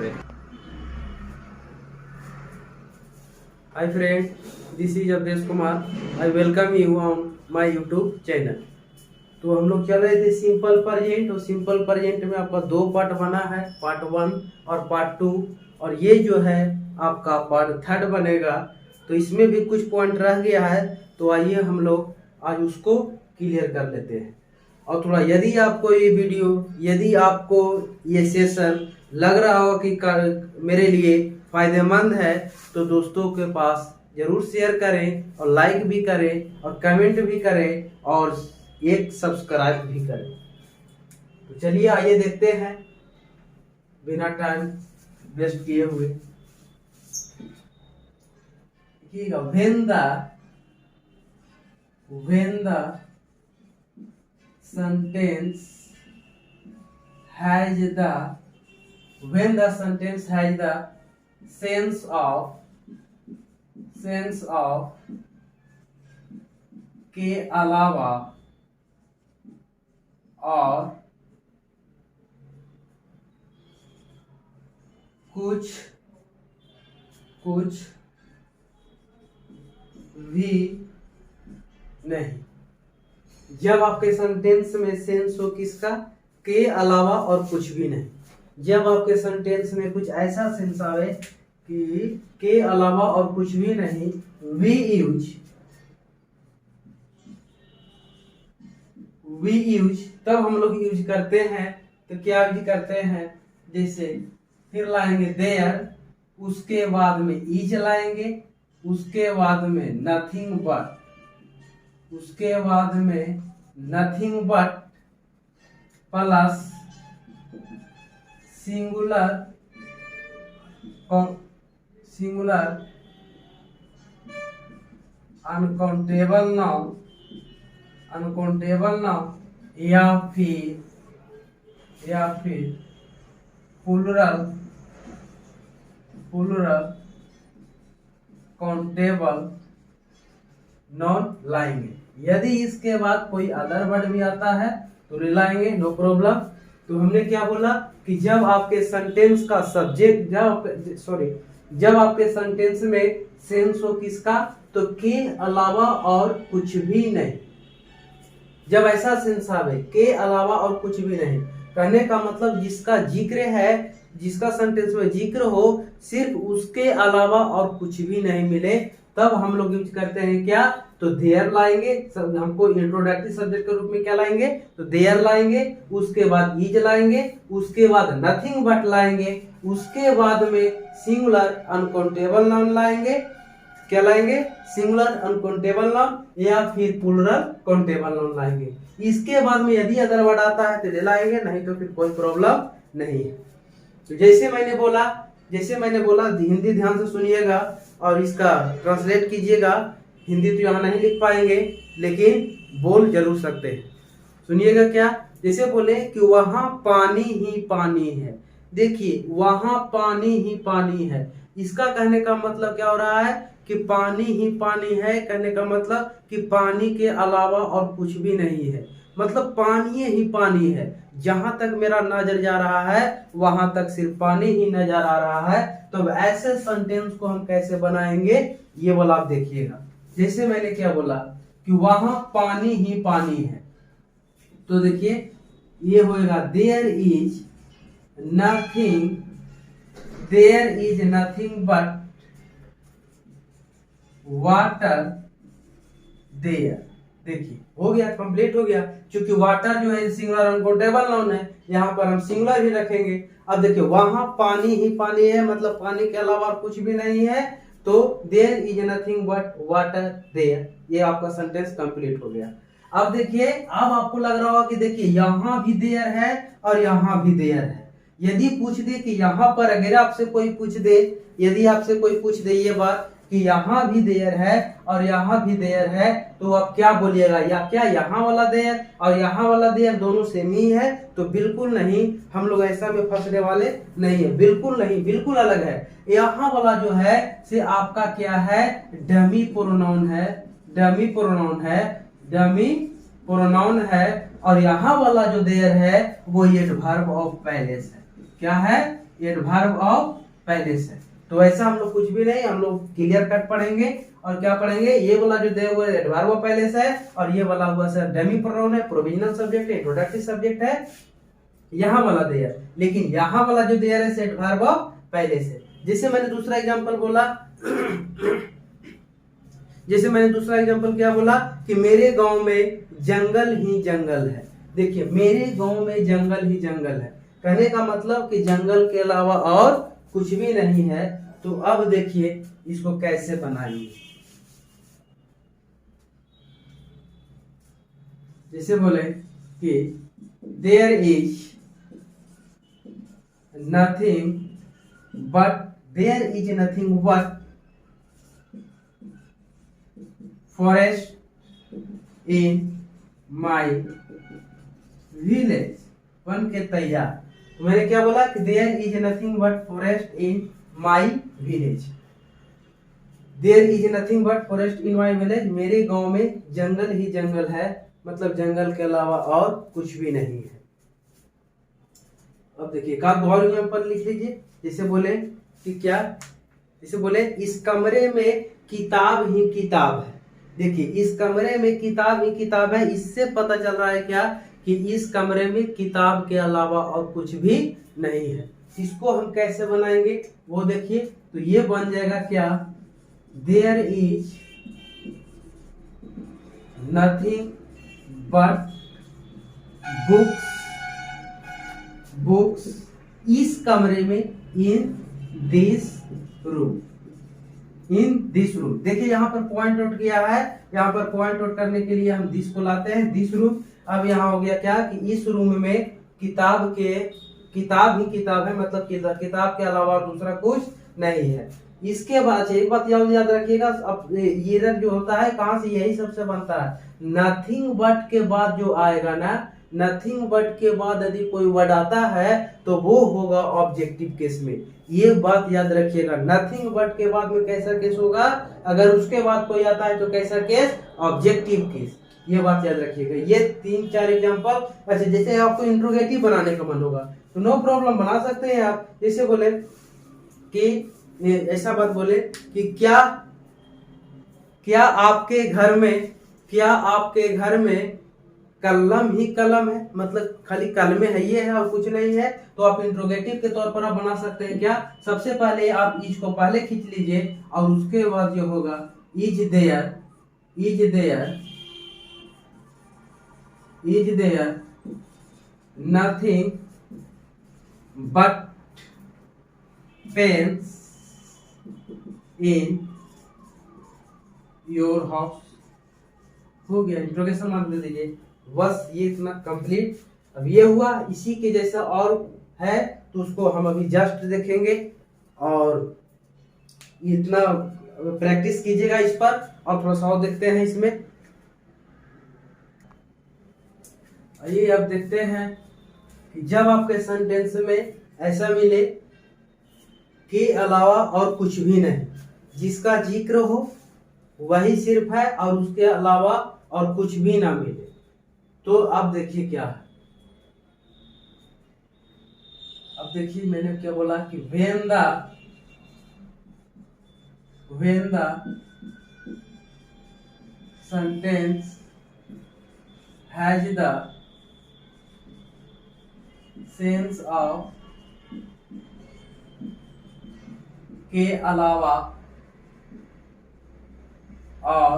पे। Hi friend, this is Avdhesh Kumar. I welcome you on my YouTube channel. तो हम लोग चल रहे थे सिंपल प्रेजेंट, और सिंपल प्रेजेंट में आपका 2 पार्ट बना है, पार्ट 1 और पार्ट 2, और ये जो है आपका पार्ट 3 बनेगा। तो इसमें भी कुछ पॉइंट रह गया है, तो आइए हम लोग आज उसको क्लियर कर लेते हैं। और थोड़ा यदि आपको ये वीडियो, यदि आपको ये सेशन लग रहा हो कि मेरे लिए फायदेमंद है, तो दोस्तों के पास जरूर शेयर करें और लाइक भी करें और कमेंट भी करें और एक सब्सक्राइब भी करें। तो चलिए आइए देखते हैं बिना टाइम वेस्ट किए हुए। देखिएगा, when the sentence has the sense of के अलावा और कुछ भी नहीं। जब आपके सेंटेंस में सेंस हो किसका, के अलावा और कुछ भी नहीं। जब आपके सेंटेंस में कुछ ऐसा सेंस आवे कि के अलावा और कुछ भी नहीं, वी यूज तब हम लोग यूज करते हैं। तो क्या यूज करते हैं, जैसे फिर लाएंगे देयर, उसके बाद में इज लाएंगे, उसके बाद में नथिंग बट, उसके बाद में nothing but plus singular uncountable noun या फिर प्लूरल काउंटेबल नाउन लाएंगे। यदि इसके बाद कोई अदर वर्ड भी आता है तो ले लाएंगे, नो प्रॉब्लम। तो हमने क्या बोला कि जब आपके सेंटेंस का सब्जेक्ट, जब आपके सेंटेंस में सेंस हो किसका, तो के अलावा और कुछ भी नहीं। जब ऐसा सेंस आवे के अलावा और कुछ भी नहीं, कहने का मतलब जिसका जिक्र है, जिसका सेंटेंस में जिक्र हो, सिर्फ उसके अलावा और कुछ भी नहीं मिले, तब हम लोग यूज करते हैं क्या, तो देयर लाएंगे। हमको इंट्रोडक्टरी सब्जेक्ट के रूप में क्या लाएंगे, तो देयर लाएंगे, उसके बाद इज लाएंगे, उसके बाद नथिंग बट लाएंगे, उसके बाद में सिंगुलर अनकाउंटेबल नाउन लाएंगे। क्या लाएंगे, सिंगुलर अनकाउंटेबल नाउन या फिर प्लूरल काउंटेबल नाउन लाएंगे। इसके बाद में यदि अदर वर्ड आता है तो ले लाएंगे, नहीं तो फिर कोई प्रॉब्लम नहीं है। तो जैसे मैंने बोला हिंदी ध्यान से सुनिएगा और इसका ट्रांसलेट कीजिएगा। हिंदी तो यहाँ नहीं लिख पाएंगे, लेकिन बोल जरूर सकते हैं। सुनिएगा क्या, जैसे बोले कि वहां पानी ही पानी है। देखिए, वहां पानी ही पानी है, इसका कहने का मतलब क्या हो रहा है कि पानी ही पानी है। कहने का मतलब कि पानी के अलावा और कुछ भी नहीं है, मतलब पानी ही पानी है। जहां तक मेरा नजर जा रहा है वहां तक सिर्फ पानी ही नजर आ रहा है। तो ऐसे सेंटेंस को हम कैसे बनाएंगे, ये वाला आप देखिएगा। जैसे मैंने क्या बोला कि वहां पानी ही पानी है, तो देखिए ये होएगा there is nothing but water there. देखिए हो गया, कंप्लीट हो गया। क्योंकि वाटर जो है सिंगुलर अनकाउंटेबल नाउन है, यहाँ पर हम सिंगुलर ही रखेंगे। अब देखिए वहां पानी ही पानी है, मतलब पानी के अलावा कुछ भी नहीं है, तो there is nothing but water there. ये आपका सेंटेंस कंप्लीट हो गया। अब देखिए, अब आपको लग रहा होगा कि देखिए यहाँ भी देयर है और यहाँ भी देयर है। यदि पूछ दे कि यहाँ पर, अगर आपसे कोई पूछ दे, यदि आपसे कोई पूछ दे ये बात कि यहाँ भी देयर है और यहाँ भी देयर है, तो आप क्या बोलिएगा, या क्या यहाँ वाला देयर और यहाँ वाला देयर दोनों सेम ही है? तो बिल्कुल नहीं, हम लोग ऐसा में फंसने वाले नहीं है, बिल्कुल नहीं, बिल्कुल अलग है। यहाँ वाला जो है से आपका क्या है, डमी प्रोनाउन है, डमी प्रोनाउन है, डमी प्रोनाउन है। और यहाँ वाला जो देयर है वो एडवर्ब ऑफ पैलेस है। क्या है? एडवर्ब ऑफ पैलेस है। तो ऐसा हम लोग कुछ भी नहीं, हम लोग क्लियर कट पढ़ेंगे और क्या पढ़ेंगे, ये वाला जो दे हुआ एडवर्ब ऑफ पैलेस है और ये वाला हुआ सर डेमी प्रोनाउन है, प्रोविजनल सब्जेक्ट है, इंट्रोडक्टिव सब्जेक्ट है, यहाँ वाला देयर, लेकिन यहाँ वाला जो देयर है एडवर्ब ऑफ पैलेस है। जैसे मैंने दूसरा एग्जांपल बोला जैसे मैंने दूसरा एग्जांपल क्या बोला कि मेरे गांव में जंगल ही जंगल है। देखिए मेरे गांव में जंगल ही जंगल है, कहने का मतलब कि जंगल के अलावा और कुछ भी नहीं है। तो अब देखिए इसको कैसे बनाएंगे। जैसे बोले कि there is nothing but forest in my village. बन के तैयार। तो मैंने क्या बोला कि there is nothing but forest in my village. There is nothing but forest in my village, मेरे गांव में जंगल ही जंगल है, मतलब जंगल के अलावा और कुछ भी नहीं है। अब देखिए एक और एग्जांपल लिख लीजिए। जैसे बोले कि क्या, जैसे बोले इस कमरे में किताब ही किताब है। देखिए इस कमरे में किताब ही किताब है, इससे पता चल रहा है क्या कि इस कमरे में किताब के अलावा और कुछ भी नहीं है। इसको हम कैसे बनाएंगे वो देखिए। तो ये बन जाएगा क्या, there is nothing but books इस कमरे में इन दिस रूम। देखिए यहाँ पर पॉइंट आउट किया है, यहाँ पर पॉइंट आउट करने के लिए हम दिस को लाते हैं, दिस रूम। अब यहाँ हो गया क्या कि इस रूम में किताब ही किताब है, मतलब किताब के अलावा दूसरा कुछ नहीं है। इसके बाद एक बात याद रखिएगा, अब ये जो होता है कहाँ से, यही सबसे बनता है। नथिंग बट के बाद जो आएगा ना, नथिंग बट के बाद यदि कोई वर्ड आता है तो वो होगा ऑब्जेक्टिव केस में। ये बात याद रखिएगा, नथिंग बट के बाद में कैसा केस होगा, अगर उसके बाद कोई आता है तो कैसा केस, ऑब्जेक्टिव केस। ये बात याद रखिएगा। ये 3-4 एग्जांपल। अच्छा जैसे आपको इंट्रोगेटिव बनाने का मन होगा तो नो प्रॉब्लम बना सकते हैं आप। जैसे बोले कि ऐसा बात बोले कि क्या आपके घर में कलम ही कलम है, मतलब खाली कलमे है ये है और कुछ नहीं है। तो आप इंट्रोगेटिव के तौर पर आप बना सकते हैं क्या, सबसे पहले आप इज को पहले खींच लीजिए और उसके बाद जो होगा is there nothing but pens in your house. हो गया, इंट्रोगेशन मार्क दे दीजिए। बस ये इतना कंप्लीट। अब ये हुआ, इसी के जैसा और है तो उसको हम अभी जस्ट देखेंगे और इतना प्रैक्टिस कीजिएगा इस पर और थोड़ा सा और देखते हैं इसमें। आइए अब देखते हैं कि जब आपके सेंटेंस में ऐसा मिले के अलावा और कुछ भी नहीं, जिसका जिक्र हो वही सिर्फ है और उसके अलावा और कुछ भी ना मिले, तो अब देखिए क्या है। अब देखिए मैंने क्या बोला कि when the sentence has the sense of के अलावा और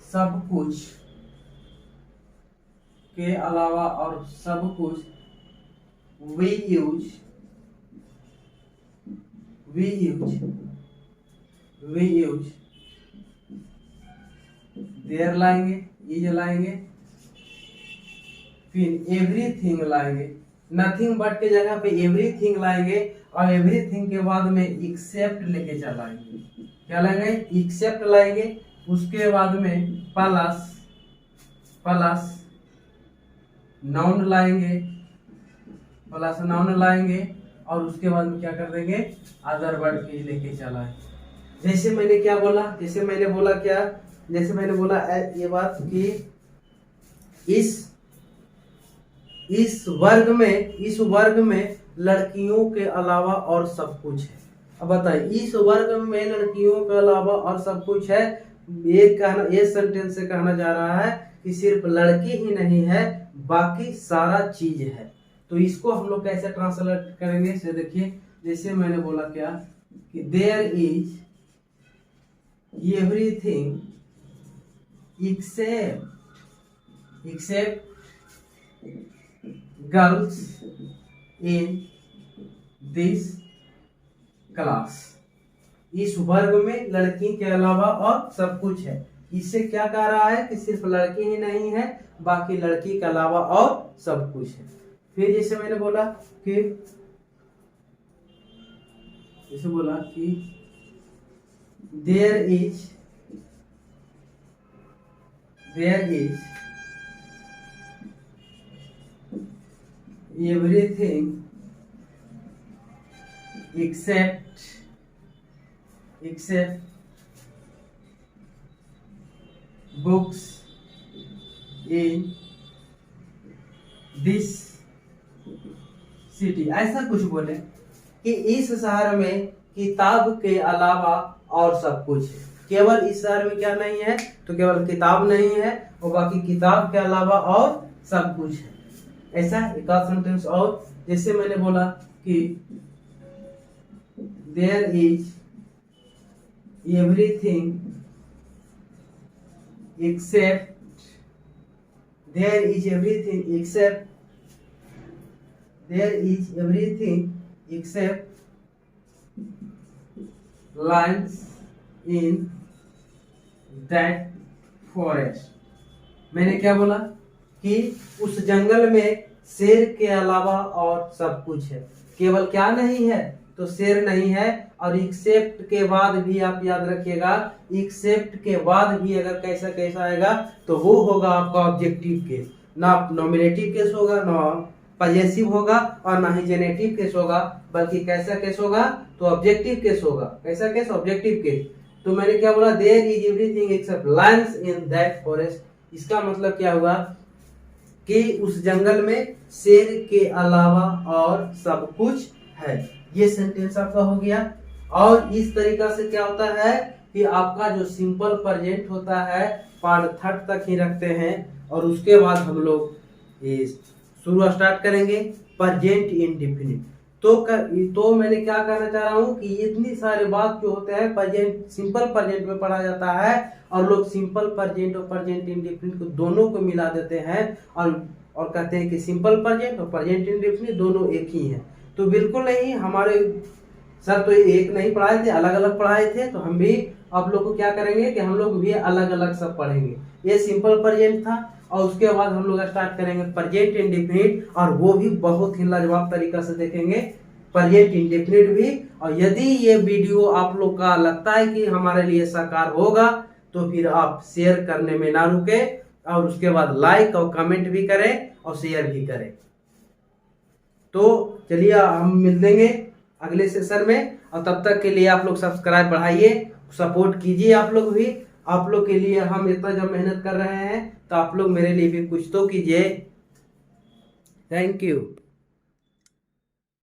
सब कुछ, के अलावा और सब कुछ we use देयर लाएंगे, इज लाएंगे, फिर एवरीथिंग लाएंगे। नथिंग बट के जगह पे एवरीथिंग लाएंगे और एवरीथिंग के बाद में एक्सेप्ट लेके चलाएंगे। क्या लाएंगे, एक्सेप्ट लाएंगे। उसके बाद में प्लस नाउन लाएंगे और उसके बाद में क्या कर देंगे, अदर वर्ड के लेके चलाएं। जैसे मैंने क्या बोला, जैसे मैंने बोला ये बात कि इस वर्ग में लड़कियों के अलावा और सब कुछ है। अब बताइए, इस वर्ग में लड़कियों के अलावा और सब कुछ है, ये सेंटेंस से कहना जा रहा है कि सिर्फ लड़की ही नहीं है, बाकी सारा चीज है। तो इसको हम लोग कैसे ट्रांसलेट करेंगे, इसे देखिए। जैसे मैंने बोला क्या कि there is everything except girls in this class। इस वर्ग में लड़की के अलावा और सब कुछ है। इससे क्या कह रहा है कि सिर्फ लड़की ही नहीं है, बाकी लड़की के अलावा और सब कुछ है। फिर जैसे मैंने बोला कि there is everything except books in this city। ऐसा कुछ बोले कि इस शहर में किताब के अलावा और सब कुछ है। केवल इस शहर में क्या नहीं है, तो केवल किताब नहीं है और बाकी किताब के अलावा और सब कुछ है। ऐसा एक सेंटेंस और जैसे मैंने बोला कि there is everything except lions in that forest। मैंने क्या बोला कि उस जंगल में शेर के अलावा और सब कुछ है। केवल क्या नहीं है, तो शेर नहीं है। और एक्सेप्ट के बाद भी आप याद रखिएगा, एक्सेप्ट के बाद भी अगर कैसा कैसा आएगा तो वो होगा आपका ऑब्जेक्टिव केस। ना नॉमिनेटिव केस होगा, ना पजेसिव होगा और ना ही जेनेटिव केस होगा, बल्कि कैसा केस होगा, तो ऑब्जेक्टिव केस होगा। कैसा केस, ऑब्जेक्टिव केस। तो मैंने क्या बोला, there is everything except lions in that forest. इसका मतलब क्या हुआ कि उस जंगल में शेर के अलावा और सब कुछ है। ये सेंटेंस आपका हो गया। और इस तरीका से क्या होता है कि आपका जो सिंपल प्रेजेंट होता है पार्ट थर्ड तक ही रखते हैं, और उसके बाद हम लोग शुरू स्टार्ट करेंगे प्रेजेंट इंडेफिनिट। तो मैंने क्या कहना चाह रहा हूँ कि इतनी सारी बात जो होते हैं प्रेजेंट, सिंपल प्रेजेंट में पढ़ा जाता है, और लोग सिंपल प्रेजेंट और प्रेजेंट इंडेफिनिट को दोनों को मिला देते हैं और कहते हैं कि सिंपल प्रेजेंट और प्रेजेंट इंडेफिनिट दोनों एक ही हैं। तो बिल्कुल नहीं, हमारे सर तो एक नहीं पढ़ाए थे, अलग अलग पढ़ाए थे। तो हम भी आप लोग को क्या करेंगे कि हम लोग भी अलग अलग सब पढ़ेंगे। ये सिंपल प्रेजेंट था, और उसके बाद हम लोग स्टार्ट करेंगे प्रेजेंट इंडेफिनिट, और वो भी बहुत ही लाजवाब तरीका से देखेंगे प्रेजेंट इंडेफिनिट भी। और यदि ये वीडियो आप लोग का लगता है कि हमारे लिए साकार होगा, तो फिर आप शेयर करने में ना रुके, और उसके बाद लाइक और कमेंट भी करें और शेयर भी करें। तो चलिए हम मिल देंगे अगले सेशन में, और तब तक के लिए आप लोग सब्सक्राइब बढ़ाइए, सपोर्ट कीजिए। आप लोग भी, आप लोग के लिए हम इतना जब मेहनत कर रहे हैं, तो आप लोग मेरे लिए भी कुछ तो कीजिए। Thank you.